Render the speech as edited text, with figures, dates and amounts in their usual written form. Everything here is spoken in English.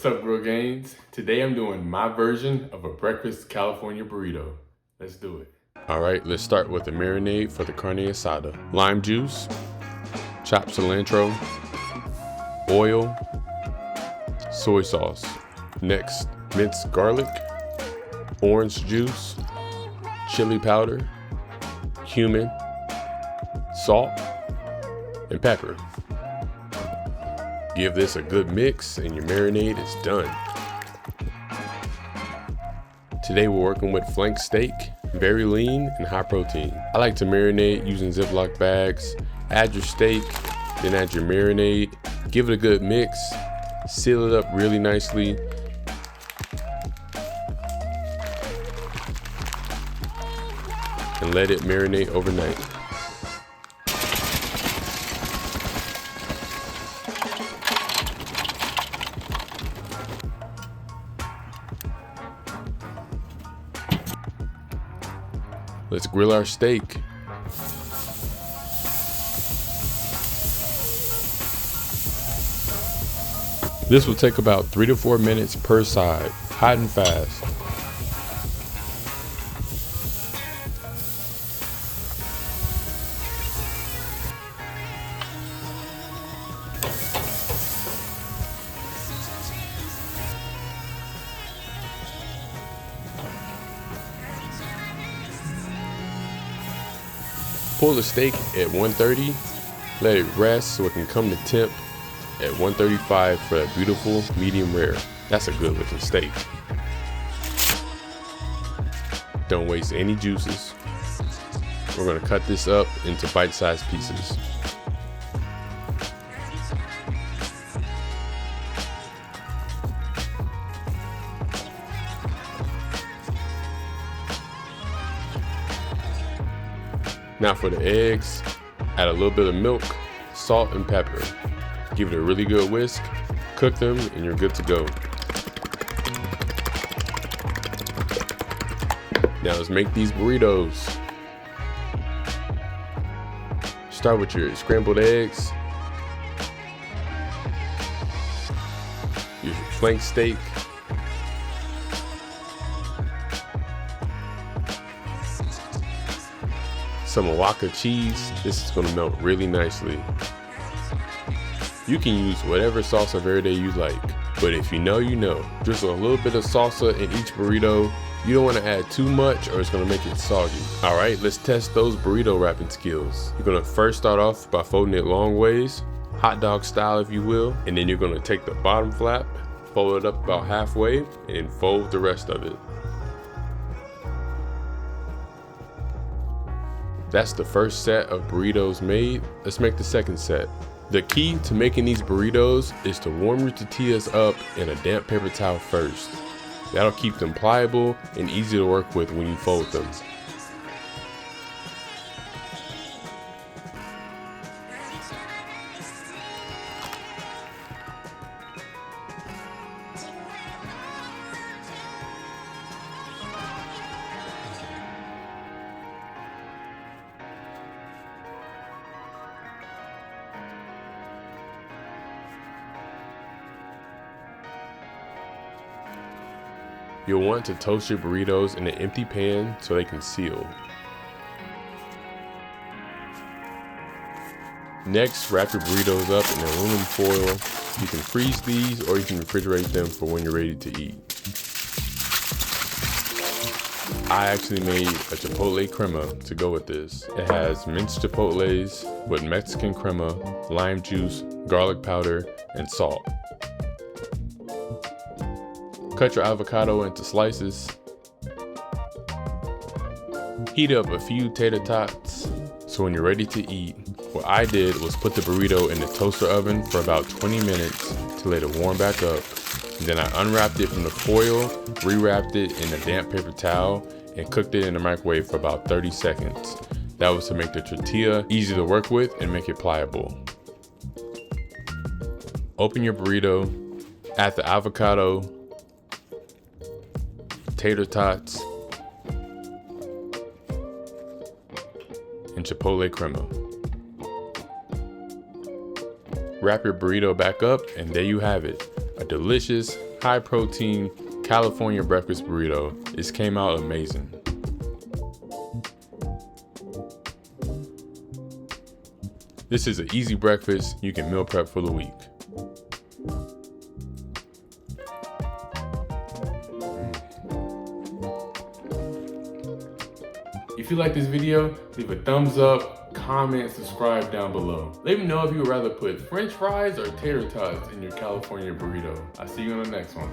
What's up, Grill Gains? Today I'm doing my version of a breakfast California burrito. Let's do it. All right, let's start with the marinade for the Carne Asada. Lime juice, chopped cilantro, oil, soy sauce. Next, minced garlic, orange juice, chili powder, cumin, salt, and pepper. Give this a good mix and your marinade is done. Today we're working with flank steak, very lean and high protein. I like to marinate using Ziploc bags. Add your steak, then add your marinade. Give it a good mix, seal it up really nicely. And let it marinate overnight. Let's grill our steak. This will take about 3 to 4 minutes per side, hot and fast. Pull the steak at 130, let it rest so it can come to temp at 135 for a beautiful medium rare. That's a good looking steak. Don't waste any juices. We're gonna cut this up into bite-sized pieces. Now for the eggs, add a little bit of milk, salt, and pepper. Give it a really good whisk, cook them, and you're good to go. Now let's make these burritos. Start with your scrambled eggs, your flank steak, some Oaxaca cheese. This is gonna melt really nicely. You can use whatever salsa verde you like, but if you know, you know. Drizzle a little bit of salsa in each burrito. You don't wanna add too much or it's gonna make it soggy. All right, let's test those burrito wrapping skills. You're gonna first start off by folding it long ways, hot dog style if you will, and then you're gonna take the bottom flap, fold it up about halfway, and then fold the rest of it. That's the first set of burritos made. Let's make the second set. The key to making these burritos is to warm your tortillas up in a damp paper towel first. That'll keep them pliable and easy to work with when you fold them. You'll want to toast your burritos in an empty pan so they can seal. Next, wrap your burritos up in aluminum foil. You can freeze these or you can refrigerate them for when you're ready to eat. I actually made a chipotle crema to go with this. It has minced chipotles with Mexican crema, lime juice, garlic powder, and salt. Cut your avocado into slices. Heat up a few tater tots. So when you're ready to eat, what I did was put the burrito in the toaster oven for about 20 minutes to let it warm back up. Then I unwrapped it from the foil, rewrapped it in a damp paper towel, and cooked it in the microwave for about 30 seconds. That was to make the tortilla easy to work with and make it pliable. Open your burrito, add the avocado, tater tots, and chipotle crema. Wrap your burrito back up and there you have it. A delicious, high protein California breakfast burrito. It came out amazing. This is an easy breakfast you can meal prep for the week. If you like this video, leave a thumbs up, comment, subscribe down below. Let me know if you would rather put French fries or tater tots in your California burrito. I'll see you on the next one.